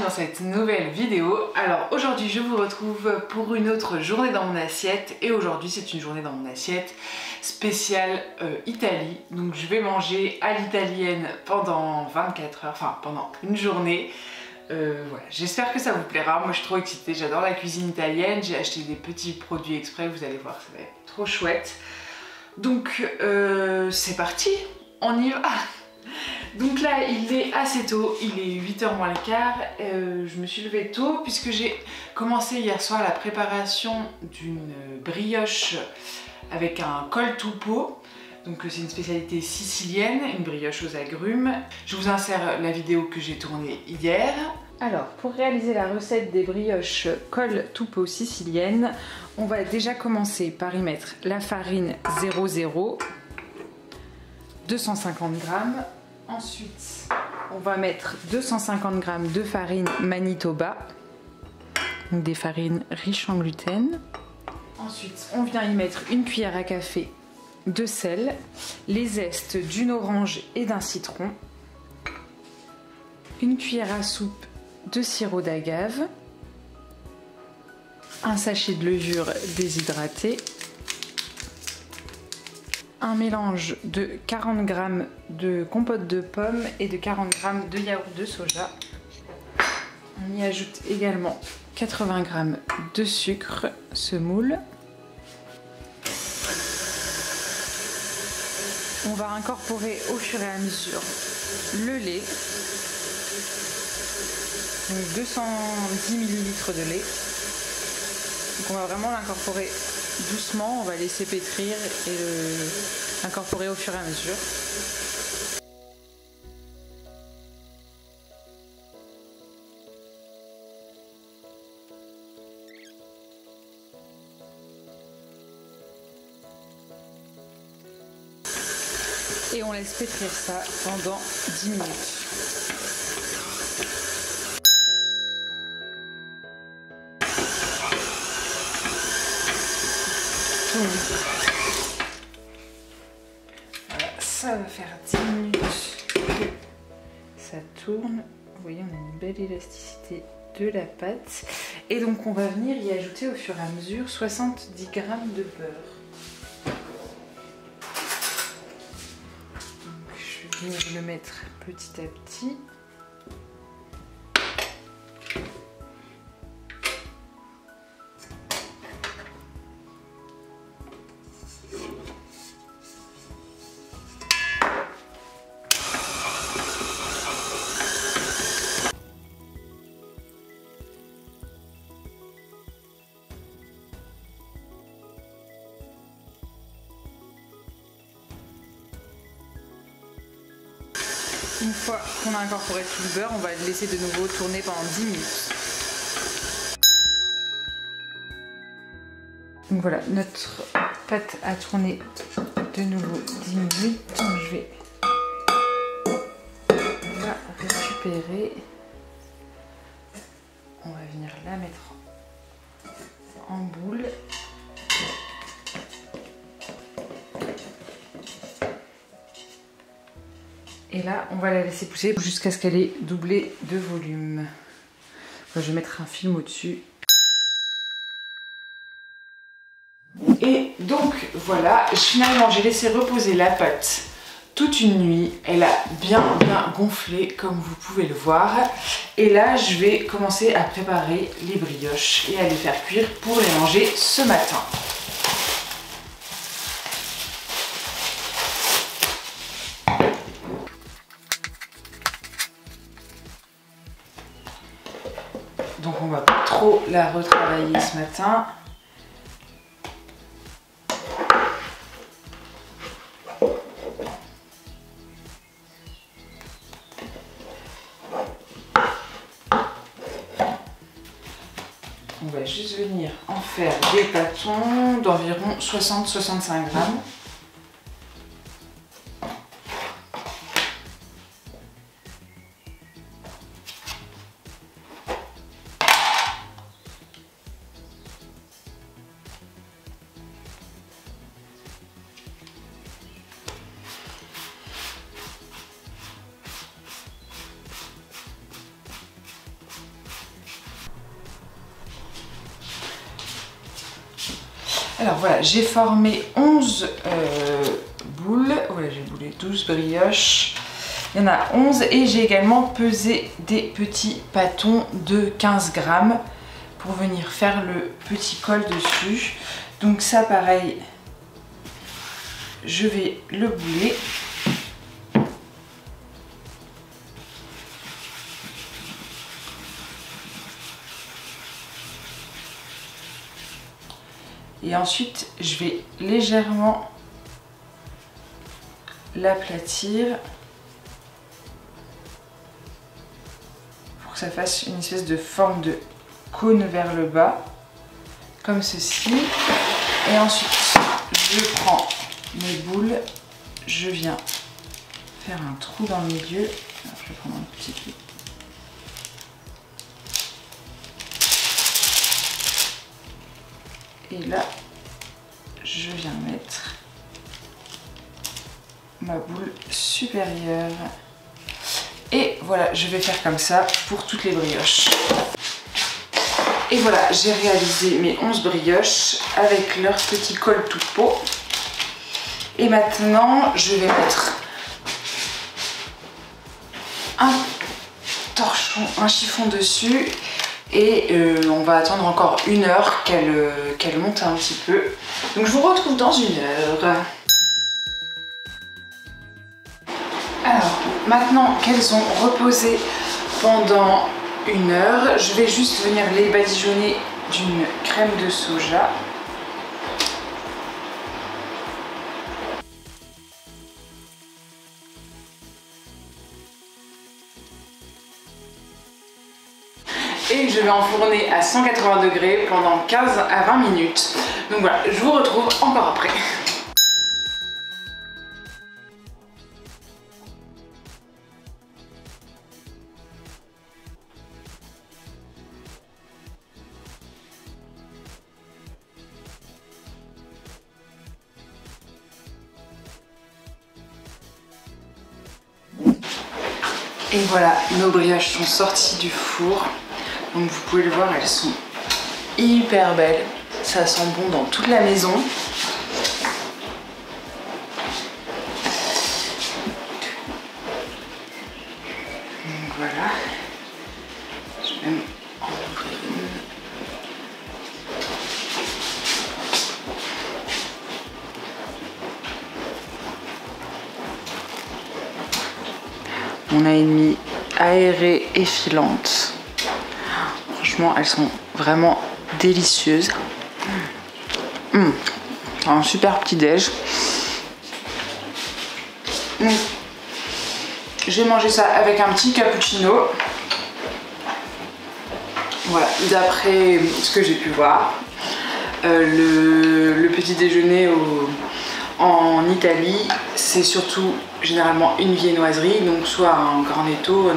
dans cette nouvelle vidéo. Alors aujourd'hui je vous retrouve pour une autre journée dans mon assiette et aujourd'hui c'est une journée dans mon assiette spéciale Italie. Donc je vais manger à l'italienne pendant 24 heures, enfin pendant une journée. Voilà, j'espère que ça vous plaira. Moi je suis trop excitée, j'adore la cuisine italienne. J'ai acheté des petits produits exprès, vous allez voir, ça va être trop chouette. Donc c'est parti, on y va. Donc là il est assez tôt, il est 8h moins le quart. Je me suis levée tôt puisque j'ai commencé hier soir la préparation d'une brioche avec un col tupo. Donc c'est une spécialité sicilienne, une brioche aux agrumes. Je vous insère la vidéo que j'ai tournée hier. Alors pour réaliser la recette des brioches col tupo sicilienne, on va déjà commencer par y mettre la farine 00, 250 g. Ensuite, on va mettre 250 g de farine Manitoba, donc des farines riches en gluten. Ensuite, on vient y mettre une cuillère à café de sel, les zestes d'une orange et d'un citron, une cuillère à soupe de sirop d'agave, un sachet de levure déshydratée, un mélange de 40 g de compote de pommes et de 40 g de yaourt de soja. On y ajoute également 80 g de sucre semoule. On va incorporer au fur et à mesure le lait, donc 210 ml de lait. Donc on va vraiment l'incorporer doucement, on va laisser pétrir et l'incorporer au fur et à mesure. Et on laisse pétrir ça pendant 10 minutes. Voilà, ça va faire 10 minutes que ça tourne. Vous voyez, on a une belle élasticité de la pâte. Et donc on va venir y ajouter au fur et à mesure 70 g de beurre. Donc, je vais venir le mettre petit à petit. Une fois qu'on a incorporé tout le beurre, on va le laisser de nouveau tourner pendant 10 minutes. Donc voilà, notre pâte a tourné de nouveau 10 minutes. Donc je vais la récupérer. On va venir la mettre en boule. Et là, on va la laisser pousser jusqu'à ce qu'elle ait doublé de volume. Je vais mettre un film au-dessus. Et donc voilà, finalement j'ai laissé reposer la pâte toute une nuit. Elle a bien gonflé comme vous pouvez le voir. Et là, je vais commencer à préparer les brioches et à les faire cuire pour les manger ce matin. Donc on va pas trop la retravailler ce matin. On va juste venir en faire des pâtons d'environ 60-65 g. Alors voilà, j'ai formé 11 boules. Voilà, j'ai boulé 12 brioches. Il y en a 11 et j'ai également pesé des petits pâtons de 15 grammes pour venir faire le petit col dessus. Donc ça pareil, je vais le bouler. Et ensuite, je vais légèrement l'aplatir pour que ça fasse une espèce de forme de cône vers le bas, comme ceci. Et ensuite, je prends mes boules, je viens faire un trou dans le milieu. Alors, je vais prendre un petit peu. Et là, je viens mettre ma boule supérieure. Et voilà, je vais faire comme ça pour toutes les brioches. Et voilà, j'ai réalisé mes 11 brioches avec leur petit col tout pot. Et maintenant, je vais mettre un torchon, un chiffon dessus. Et on va attendre encore 1 heure qu'elle monte un petit peu. Donc je vous retrouve dans 1 heure. Alors, maintenant qu'elles ont reposé pendant 1 heure, je vais juste venir les badigeonner d'une crème de soja. Et je vais enfourner à 180 degrés pendant 15 à 20 minutes. Donc voilà, je vous retrouve encore après. Et voilà, nos brioches sont sorties du four. Donc vous pouvez le voir, elles sont hyper belles. Ça sent bon dans toute la maison. Donc voilà. Je vais même en ouvrir une. On a une mie aérée et filante. Franchement, elles sont vraiment délicieuses. Un super petit déj. J'ai mangé ça avec un petit cappuccino. Voilà, d'après ce que j'ai pu voir. Le petit déjeuner en Italie, c'est surtout généralement une viennoiserie, donc soit un granetto,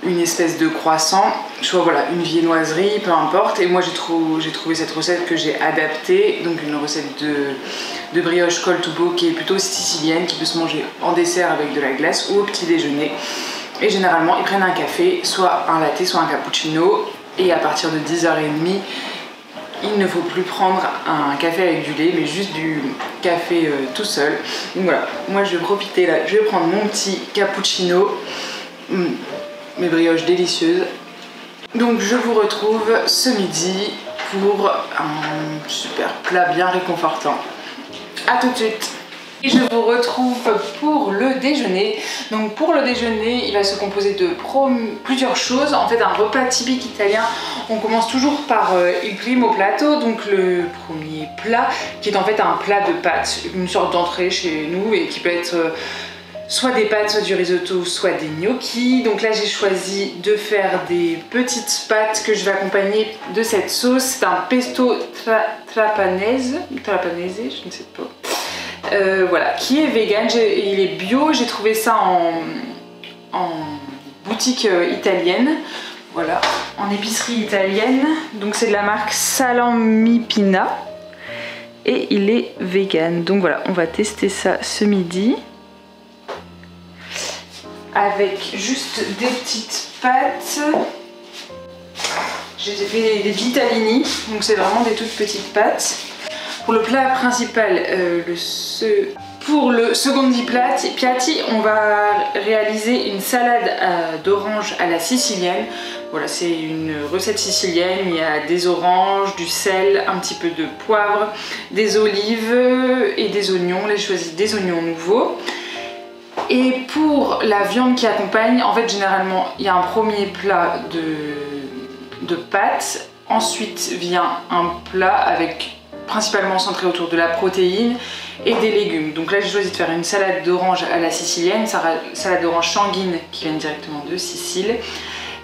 une espèce de croissant, soit voilà une viennoiserie, peu importe. Et moi j'ai trouvé cette recette que j'ai adaptée, donc une recette de brioche col tout pot qui est plutôt sicilienne, qui peut se manger en dessert avec de la glace ou au petit déjeuner. Et généralement ils prennent un café, soit un latte, soit un cappuccino, et à partir de 10h30 il ne faut plus prendre un café avec du lait, mais juste du café tout seul. Donc voilà, moi je vais profiter là, je vais prendre mon petit cappuccino, mes brioches délicieuses. Donc je vous retrouve ce midi pour un super plat bien réconfortant. A tout de suite. Et je vous retrouve pour le déjeuner. Donc pour le déjeuner, il va se composer de plusieurs choses. En fait, un repas typique italien, on commence toujours par il primo plato, donc le premier plat, qui est en fait un plat de pâtes, une sorte d'entrée chez nous, et qui peut être soit des pâtes, soit du risotto, soit des gnocchis. Donc là j'ai choisi de faire des petites pâtes que je vais accompagner de cette sauce. C'est un pesto trapanese, je ne sais pas. Voilà, qui est vegan, il est bio, j'ai trouvé ça en boutique italienne, voilà, en épicerie italienne. Donc c'est de la marque Salamipina et il est vegan. Donc voilà, on va tester ça ce midi avec juste des petites pâtes. J'ai fait des vitalini, donc c'est vraiment des toutes petites pâtes. Pour le plat principal, pour le secondi piatti, on va réaliser une salade d'oranges à la sicilienne. Voilà, c'est une recette sicilienne, il y a des oranges, du sel, un petit peu de poivre, des olives et des oignons. Là j'ai choisi des oignons nouveaux. Et pour la viande qui accompagne, en fait généralement il y a un premier plat de pâtes, ensuite vient un plat avec principalement centré autour de la protéine et des légumes. Donc là j'ai choisi de faire une salade d'orange à la sicilienne, salade d'orange sanguine qui vient directement de Sicile.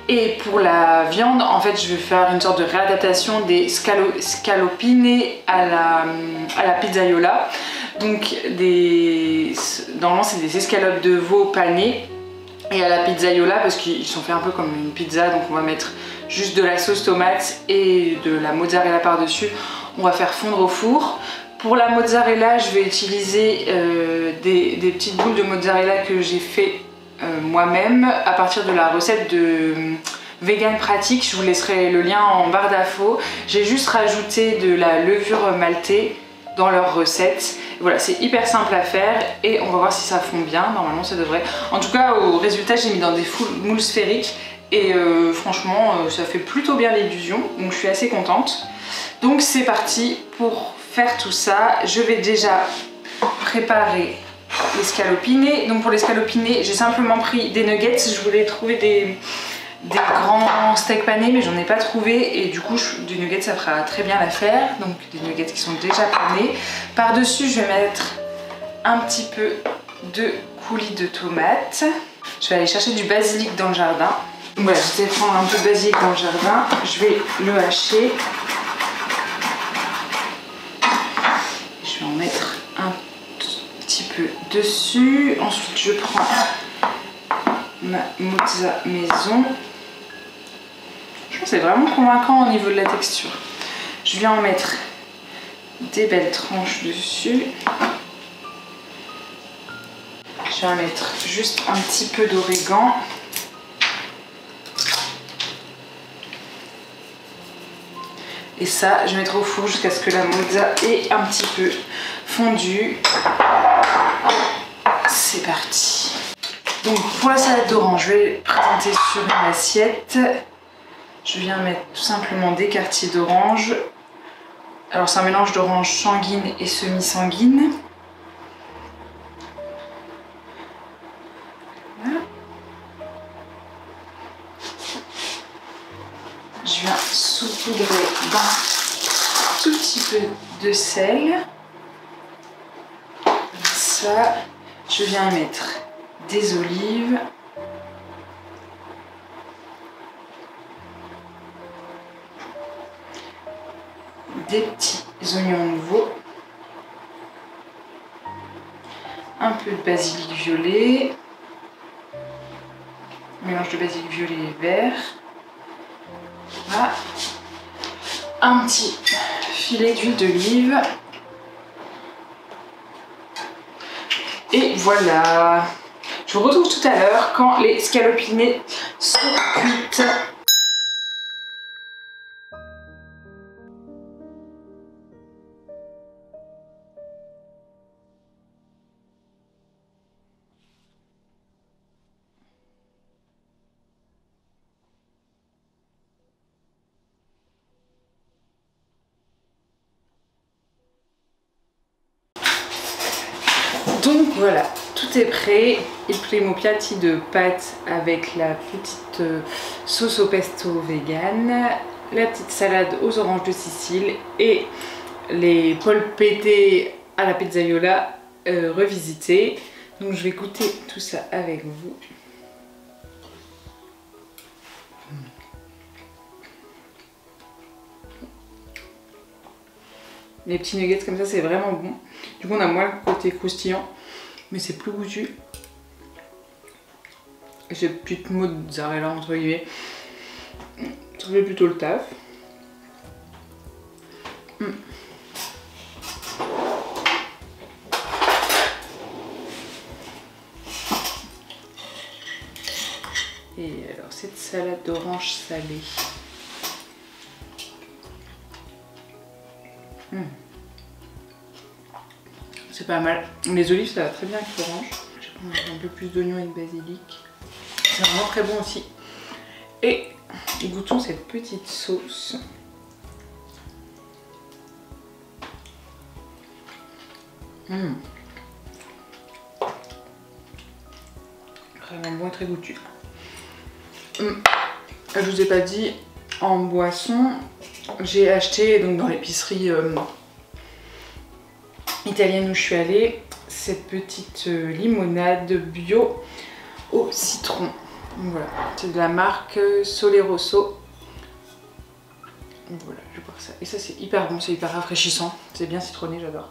Et pour la viande, en fait je vais faire une sorte de réadaptation des scaloppine à la pizzaiola. Donc normalement c'est des escalopes de veau panées et à la pizzaiola parce qu'ils sont faits un peu comme une pizza, donc on va mettre juste de la sauce tomate et de la mozzarella par-dessus. On va faire fondre au four. Pour la mozzarella, je vais utiliser des petites boules de mozzarella que j'ai fait moi-même à partir de la recette de Vegan Pratique. Je vous laisserai le lien en barre d'infos. J'ai juste rajouté de la levure maltée dans leur recette. Voilà, c'est hyper simple à faire et on va voir si ça fond bien. Normalement ça devrait. En tout cas au résultat j'ai mis dans des moules sphériques et franchement ça fait plutôt bien l'illusion, donc je suis assez contente. Donc c'est parti pour faire tout ça. Je vais déjà préparer les scaloppine. Donc pour les scaloppine, j'ai simplement pris des nuggets. Je voulais trouver des grands steaks panés mais j'en ai pas trouvé et du coup des nuggets ça fera très bien l'affaire. Donc des nuggets qui sont déjà panés. Par dessus je vais mettre un petit peu de coulis de tomates. Je vais aller chercher du basilic dans le jardin. Donc voilà, je vais prendre un peu de basilic dans le jardin. Je vais le hacher. Je vais en mettre un petit peu dessus. Ensuite je prends ma mozza maison. Je pense que c'est vraiment convaincant au niveau de la texture. Je viens en mettre des belles tranches dessus. Je vais en mettre juste un petit peu d'origan. Et ça, je mettrai au four jusqu'à ce que la mozza ait un petit peu fondu. C'est parti. Donc pour la salade d'orange, je vais présenter sur une assiette. Je viens mettre tout simplement des quartiers d'orange. Alors c'est un mélange d'orange sanguine et semi-sanguine. Voilà. Je viens saupoudrer d'un tout petit peu de sel. Comme ça, je viens mettre des olives. Des petits oignons nouveaux. Un peu de basilic violet. Mélange de basilic violet et vert. Voilà. Un petit filet d'huile d'olive. Et voilà. Je vous retrouve tout à l'heure quand les scaloppine sont cuites. Donc voilà, tout est prêt. Il primo piatti de pâtes avec la petite sauce au pesto vegan, la petite salade aux oranges de Sicile et les polpette à la pizzaiola revisitées. Donc je vais goûter tout ça avec vous. Les petits nuggets comme ça c'est vraiment bon. Du coup on a moins le côté croustillant mais c'est plus goûtu. Et ces petites mozzarella entre guillemets, ça fait plutôt le taf. Et alors cette salade d'orange salée. C'est pas mal. Les olives, ça va très bien avec l'orange. Je vais prendre un peu plus d'oignons et de basilic. C'est vraiment très bon aussi. Et goûtons cette petite sauce. Vraiment bon et très goûtu. Je vous ai pas dit, en boisson, j'ai acheté donc dans l'épicerie italienne où je suis allée, cette petite limonade bio au citron. Donc voilà, c'est de la marque Sole Rosso. Donc voilà, je vais boire ça. Et ça c'est hyper bon, c'est hyper rafraîchissant. C'est bien citronné, j'adore.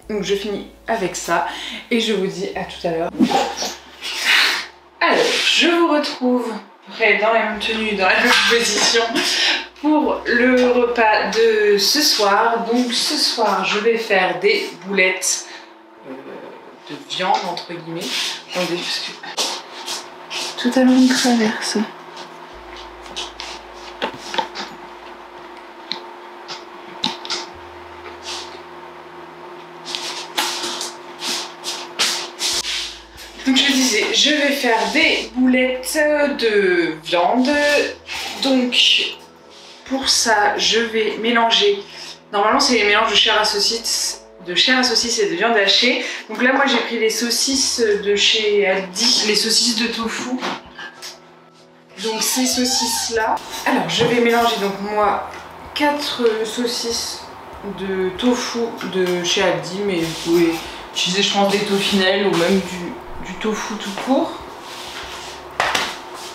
Donc je finis avec ça et je vous dis à tout à l'heure. Alors, je vous retrouve près dans la même tenue, dans la même position pour le repas de ce soir. Donc ce soir, je vais faire des boulettes de viande, entre guillemets. Attendez, parce que tout à l'heure, une traverse. Donc je disais, je vais faire des boulettes de viande. Donc pour ça, je vais mélanger. Normalement, c'est les mélanges de chair à saucisse, et de viande hachée. Donc là, moi, j'ai pris les saucisses de chez Aldi, les saucisses de tofu. Donc ces saucisses-là. Alors, je vais mélanger donc moi 4 saucisses de tofu de chez Aldi, mais vous pouvez utiliser, je pense, des toffinelles ou même du tofu tout court.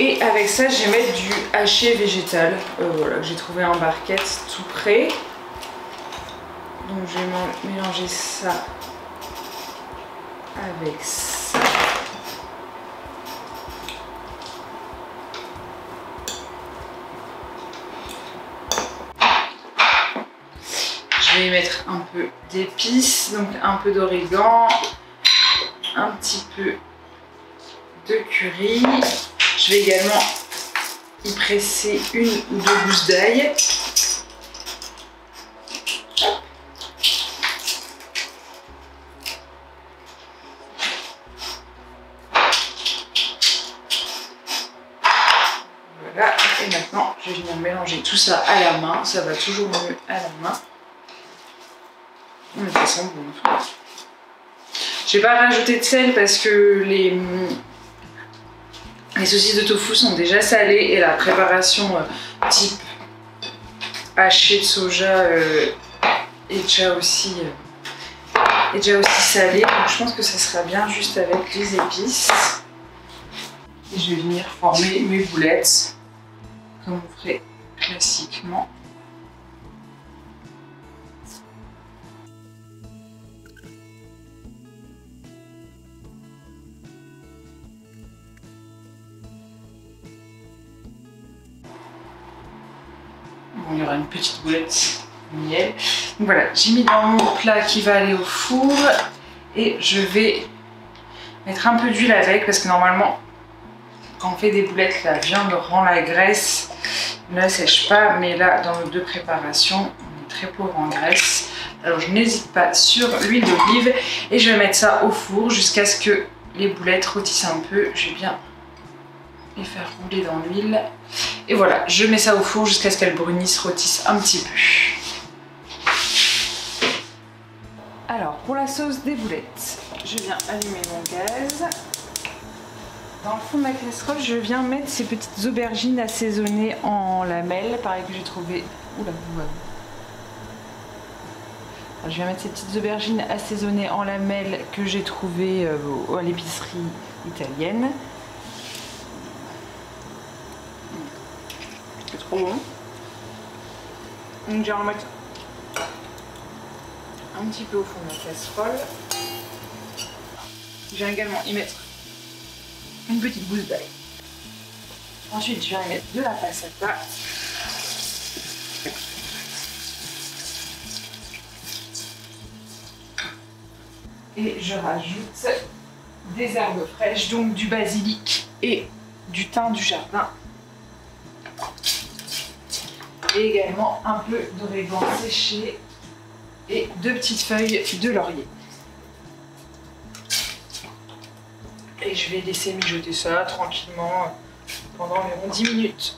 Et avec ça, je vais mettre du haché végétal, voilà, que j'ai trouvé en barquette tout prêt. Donc je vais mélanger ça avec ça. Je vais y mettre un peu d'épices, donc un peu d'origan, un petit peu de curry. Je vais également y presser 1 ou 2 gousses d'ail. Voilà, et maintenant je vais venir mélanger tout ça à la main. Ça va toujours mieux à la main. Mais ça sent bon en tout cas. Je vais pas rajouter de sel parce que les saucisses de tofu sont déjà salées et la préparation type haché de soja est déjà aussi salée. Donc je pense que ça sera bien juste avec les épices. Et je vais venir former mes boulettes comme on ferait classiquement. Bon, il y aura une petite boulette miel. Donc voilà, j'ai mis dans mon plat qui va aller au four et je vais mettre un peu d'huile avec parce que normalement quand on fait des boulettes, la viande rend la graisse, ne sèche pas, mais là dans nos 2 préparations, on est très pauvre en graisse. Alors je n'hésite pas sur l'huile d'olive et je vais mettre ça au four jusqu'à ce que les boulettes rôtissent un peu. Je vais bien les faire rouler dans l'huile. Et voilà, je mets ça au four jusqu'à ce qu'elles brunissent, rôtissent un petit peu. Alors, pour la sauce des boulettes, je viens allumer mon gaz. Dans le fond de ma casserole, je viens mettre ces petites aubergines assaisonnées en lamelles, pareil que j'ai trouvé. Oula, alors, je viens mettre ces petites aubergines assaisonnées en lamelles que j'ai trouvées à l'épicerie italienne. C'est trop bon. Donc je vais en mettre un petit peu au fond de la casserole. Je vais également y mettre une petite gousse d'ail. Ensuite, je vais y mettre de la passata. Et je rajoute des herbes fraîches, donc du basilic et du thym du jardin. et également un peu d'origan séché et 2 petites feuilles de laurier. Et je vais laisser mijoter ça tranquillement pendant environ 10 minutes.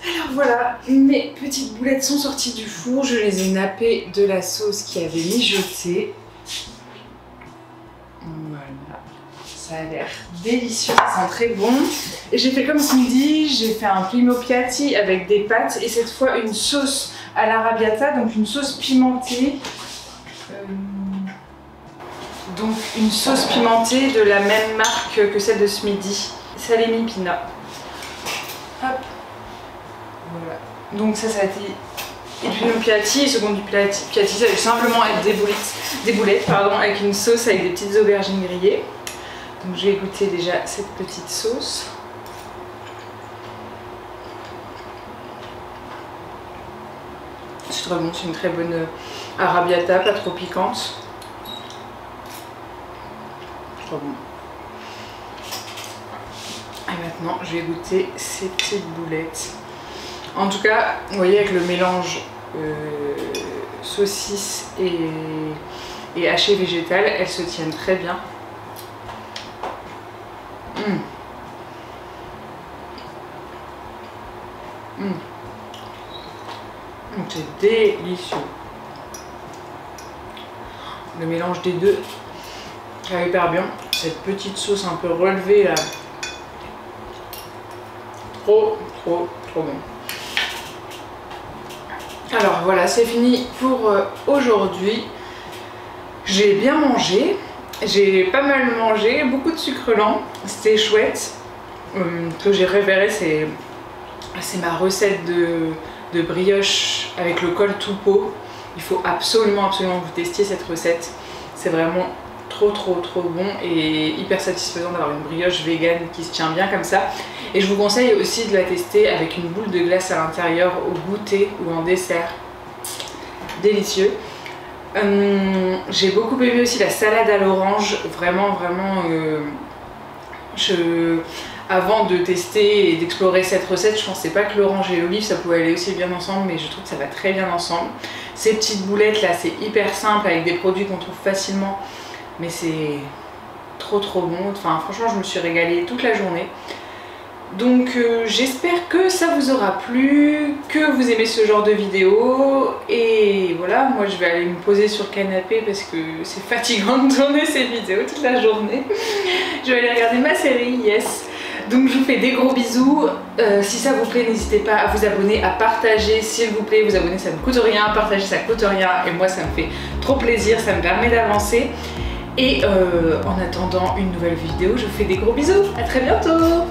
Alors voilà, mes petites boulettes sont sorties du four. Je les ai nappées de la sauce qui avait mijoté. Voilà, ça a l'air délicieux, ça sent très bon. Et j'ai fait comme smoothie, j'ai fait un primo piatti avec des pâtes et cette fois une sauce à l'arrabbiata, donc une sauce pimentée. Donc une sauce pimentée de la même marque que celle de ce midi, Salemi Pina. Hop. Voilà. Donc ça a été et primo piatti, et second du piatti, ça va simplement être des boulettes avec une sauce avec des petites aubergines grillées. Donc je vais goûter déjà cette petite sauce. C'est très bon, c'est une très bonne arrabbiata, pas trop piquante. Trop bon. Et maintenant je vais goûter ces petites boulettes. En tout cas, vous voyez avec le mélange saucisse et haché végétal, elles se tiennent très bien. C'est délicieux. Le mélange des deux, ça va hyper bien. Cette petite sauce un peu relevée là. Trop bon. Alors voilà, c'est fini pour aujourd'hui. J'ai bien mangé, j'ai pas mal mangé, beaucoup de sucre lent, c'était chouette. Que j'ai révéré, c'est ma recette de brioche avec le col tout pot. Il faut absolument que vous testiez cette recette. C'est vraiment trop bon et hyper satisfaisant d'avoir une brioche végane qui se tient bien comme ça. Et je vous conseille aussi de la tester avec une boule de glace à l'intérieur au goûter ou en dessert. Délicieux. J'ai beaucoup aimé aussi la salade à l'orange. Vraiment avant de tester et d'explorer cette recette, je pensais pas que l'orange et l'olive ça pouvait aller aussi bien ensemble, mais je trouve que ça va très bien ensemble. Ces petites boulettes là, c'est hyper simple avec des produits qu'on trouve facilement, mais c'est trop bon. Enfin franchement, je me suis régalée toute la journée. Donc j'espère que ça vous aura plu, que vous aimez ce genre de vidéo. Et voilà, moi je vais aller me poser sur le canapé parce que c'est fatigant de tourner ces vidéos toute la journée. Je vais aller regarder ma série, yes. Donc je vous fais des gros bisous. Si ça vous plaît, n'hésitez pas à vous abonner, à partager s'il vous plaît. Vous abonner, ça ne coûte rien, partager ça coûte rien. Et moi ça me fait trop plaisir, ça me permet d'avancer. Et en attendant une nouvelle vidéo, je vous fais des gros bisous. À très bientôt.